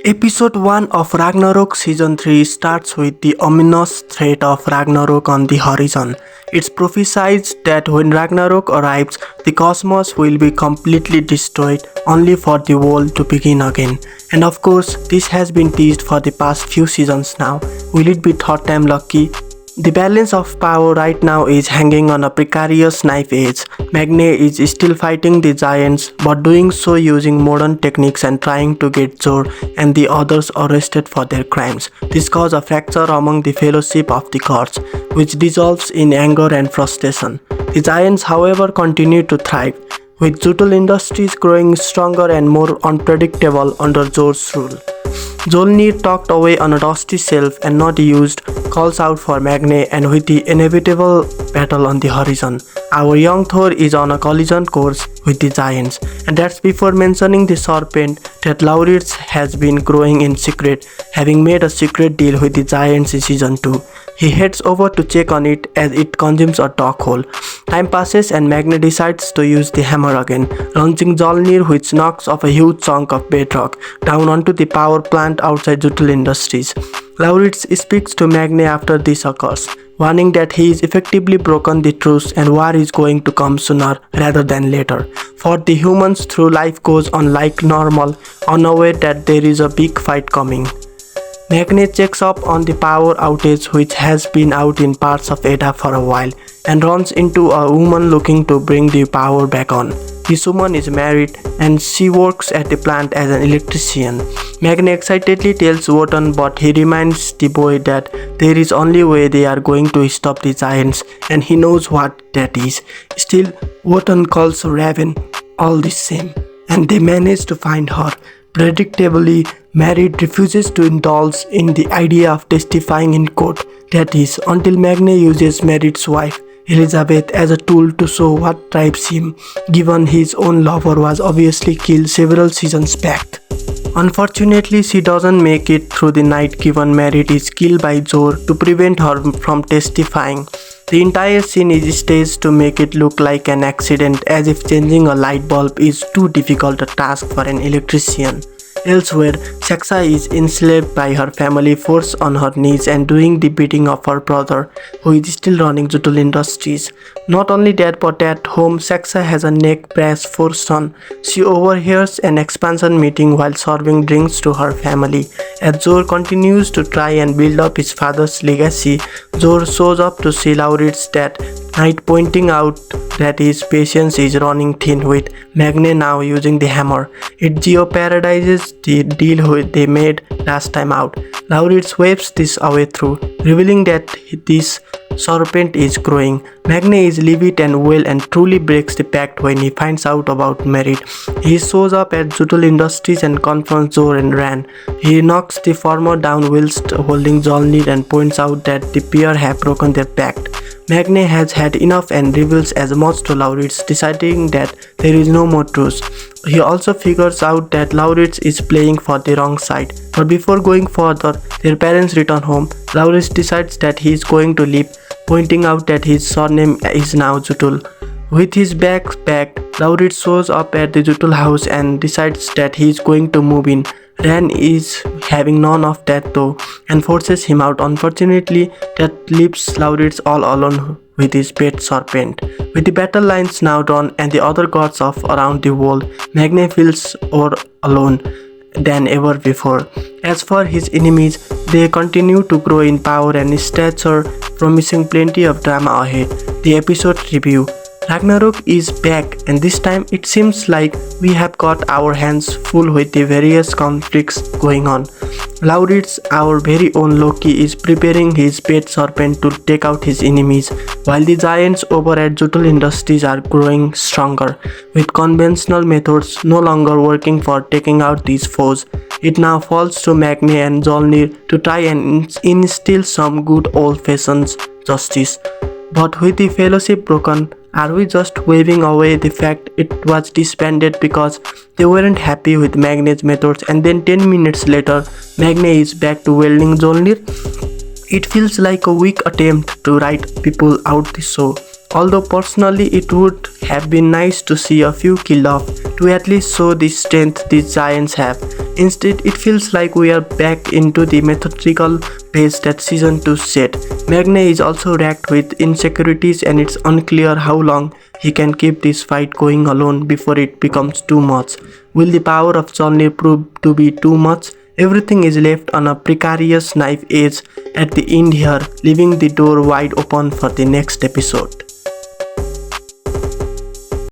Episode 1 of Ragnarok Season 3 starts with the ominous threat of Ragnarok on the horizon. It's prophesied that when Ragnarok arrives, the cosmos will be completely destroyed, only for the world to begin again. And of course, this has been teased for the past few seasons now. Will it be third time lucky? The balance of power right now is hanging on a precarious knife edge. Magne is still fighting the giants, but doing so using modern techniques and trying to get Thor and the others arrested for their crimes. This causes a fracture among the fellowship of the gods, which dissolves in anger and frustration. The giants, however, continue to thrive, with Jutul industries growing stronger and more unpredictable under Thor's rule. Mjolnir, tucked away on a dusty shelf and not used, calls out for Magne, and with the inevitable battle on the horizon, our young Thor is on a collision course with the giants. And that's before mentioning the serpent that Laurits has been growing in secret, having made a secret deal with the giants in Season 2. He heads over to check on it as it consumes a dark hole. Time passes and Magne decides to use the hammer again, launching Mjolnir, which knocks off a huge chunk of bedrock down onto the power plant outside Jutul Industries. Laurits speaks to Magne after this occurs, warning that he is effectively broken the truce and war is going to come sooner rather than later. For the humans, through life goes on like normal, unaware that there is a big fight coming. Magne checks up on the power outage, which has been out in parts of Edda for a while, and runs into a woman looking to bring the power back on. This woman is married and she works at the plant as an electrician. Magne excitedly tells jötunn, but he reminds the boy that there is only way they are going to stop the giants, and he knows what that is. Still, jötunn calls Raven all the same, and they manage to find her. Predictably, Merit refuses to indulge in the idea of testifying in court, that is, until Magne uses Merit's wife, Elizabeth, as a tool to show what drives him, given his own lover was obviously killed several seasons back. Unfortunately, she doesn't make it through the night given Merit is killed by Thor to prevent her from testifying. The entire scene is staged to make it look like an accident, as if changing a light bulb is too difficult a task for an electrician. Elsewhere, Saxa is enslaved by her family, forced on her knees and doing the bidding of her brother, who is still running Jutul Industries. Not only that, but at home, Saxa has a neck brace forced on. She overhears an expansion meeting while serving drinks to her family. As Thor continues to try and build up his father's legacy, Thor shows up to see Laurits that night, pointing out that his patience is running thin, with Magne now using the hammer. It jeopardizes the deal they made last time out. Laurits waves this away through, revealing that this serpent is growing. Magne is livid and and truly breaks the pact when he finds out about Merit. He shows up at Jutul Industries and confronts Thor and Ran. He knocks the former down whilst holding Mjolnir and points out that the pair have broken their pact. Magne has had enough and reveals as much to Laurits, deciding that there is no more truce. He also figures out that Laurits is playing for the wrong side. But before going further, their parents return home. Laurits decides that he is going to leave, pointing out that his surname is now Jutul. With his bags packed, Laurits shows up at the Jutul house and decides that he is going to move in. Ran is having none of that though and forces him out. Unfortunately, that leaves Laurits all alone with his pet serpent. With the battle lines now drawn and the other gods of around the world, Magne feels more alone than ever before. As for his enemies, they continue to grow in power and stature, promising plenty of drama ahead. The episode review. Ragnarok is back, and this time it seems like we have got our hands full with the various conflicts going on. Laurits, our very own Loki, is preparing his pet serpent to take out his enemies, while the giants over at Jutul Industries are growing stronger, with conventional methods no longer working for taking out these foes. It now falls to Magne and Mjolnir to try and instill some good old-fashioned justice. But with the fellowship broken, are we just waving away the fact it was disbanded because they weren't happy with Magne's methods, and then 10 minutes later, Magne is back to wielding Mjolnir? It feels like a weak attempt to write people out the show. Although personally it would have been nice to see a few killed off to at least show the strength these giants have. Instead, it feels like we are back into the methodical pace that season 2 set. Magne is also racked with insecurities and it's unclear how long he can keep this fight going alone before it becomes too much. Will the power of Mjolnir prove to be too much? Everything is left on a precarious knife edge at the end here, leaving the door wide open for the next episode.